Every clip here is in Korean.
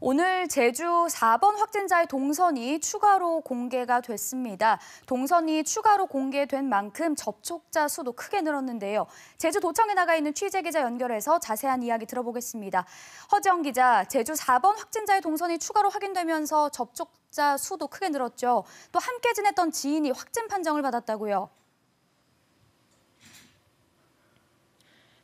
오늘 제주 4번 확진자의 동선이 추가로 공개가 됐습니다. 동선이 추가로 공개된 만큼 접촉자 수도 크게 늘었는데요. 제주도청에 나가 있는 취재기자 연결해서 자세한 이야기 들어보겠습니다. 허지영 기자, 제주 4번 확진자의 동선이 추가로 확인되면서 접촉자 수도 크게 늘었죠. 또 함께 지냈던 지인이 확진 판정을 받았다고요.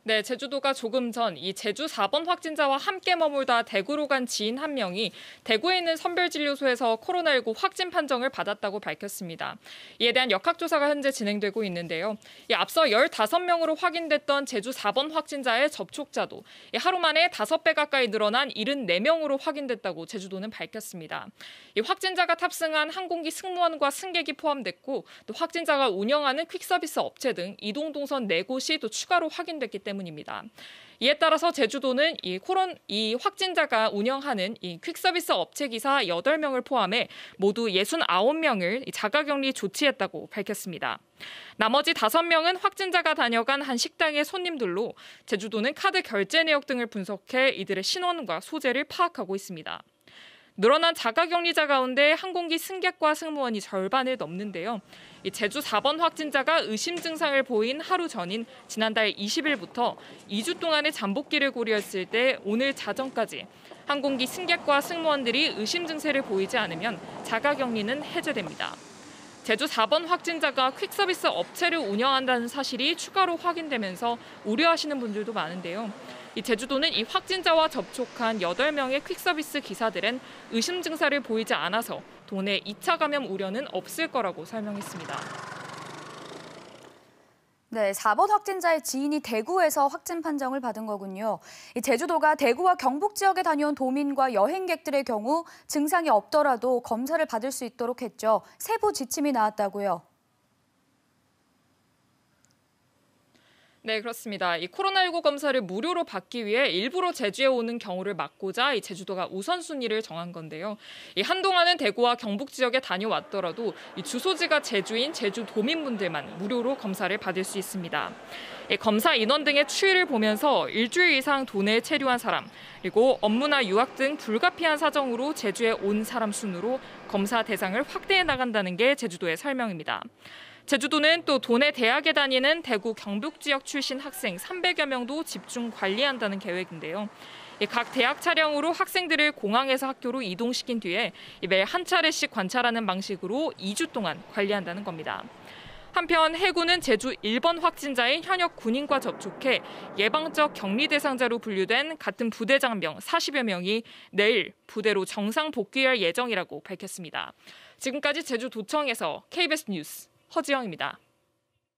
네, 제주도가 조금 전 이 제주 4번 확진자와 함께 머물다 대구로 간 지인 한 명이 대구에 있는 선별진료소에서 코로나19 확진 판정을 받았다고 밝혔습니다. 이에 대한 역학조사가 현재 진행되고 있는데요. 앞서 15명으로 확인됐던 제주 4번 확진자의 접촉자도 하루 만에 5배 가까이 늘어난 74명으로 확인됐다고 제주도는 밝혔습니다. 이 확진자가 탑승한 항공기 승무원과 승객이 포함됐고 또 확진자가 운영하는 퀵서비스 업체 등 이동 동선 4곳이 또 추가로 확인됐기 때문입니다. 이에 따라서 제주도는 이 확진자가 운영하는 이 퀵서비스 업체 기사 8명을 포함해 모두 69명을 자가격리 조치했다고 밝혔습니다. 나머지 5명은 확진자가 다녀간 한 식당의 손님들로 제주도는 카드 결제 내역 등을 분석해 이들의 신원과 소재를 파악하고 있습니다. 늘어난 자가격리자 가운데 항공기 승객과 승무원이 절반을 넘는데요. 제주 4번 확진자가 의심 증상을 보인 하루 전인 지난달 20일부터 2주 동안의 잠복기를 고려했을 때 오늘 자정까지 항공기 승객과 승무원들이 의심 증세를 보이지 않으면 자가격리는 해제됩니다. 제주 4번 확진자가 퀵서비스 업체를 운영한다는 사실이 추가로 확인되면서 우려하시는 분들도 많은데요. 제주도는 이 확진자와 접촉한 8명의 퀵서비스 기사들은 의심 증사를 보이지 않아서 도내 2차 감염 우려는 없을 거라고 설명했습니다. 네, 4번 확진자의 지인이 대구에서 확진 판정을 받은 거군요. 제주도가 대구와 경북 지역에 다녀온 도민과 여행객들의 경우 증상이 없더라도 검사를 받을 수 있도록 했죠. 세부 지침이 나왔다고요. 네, 그렇습니다. 이 코로나19 검사를 무료로 받기 위해 일부러 제주에 오는 경우를 막고자 이 제주도가 우선순위를 정한 건데요. 한동안은 대구와 경북 지역에 다녀왔더라도 이 주소지가 제주인 제주 도민분들만 무료로 검사를 받을 수 있습니다. 검사 인원 등의 추이를 보면서 일주일 이상 도내에 체류한 사람, 그리고 업무나 유학 등 불가피한 사정으로 제주에 온 사람 순으로 검사 대상을 확대해 나간다는 게 제주도의 설명입니다. 제주도는 또 도내 대학에 다니는 대구 경북 지역 출신 학생 300여 명도 집중 관리한다는 계획인데요. 각 대학 차량으로 학생들을 공항에서 학교로 이동시킨 뒤에 매일 한 차례씩 관찰하는 방식으로 2주 동안 관리한다는 겁니다. 한편 해군은 제주 1번 확진자인 현역 군인과 접촉해 예방적 격리 대상자로 분류된 같은 부대 장병 40여 명이 내일 부대로 정상 복귀할 예정이라고 밝혔습니다. 지금까지 제주도청에서 KBS 뉴스 허지영입니다.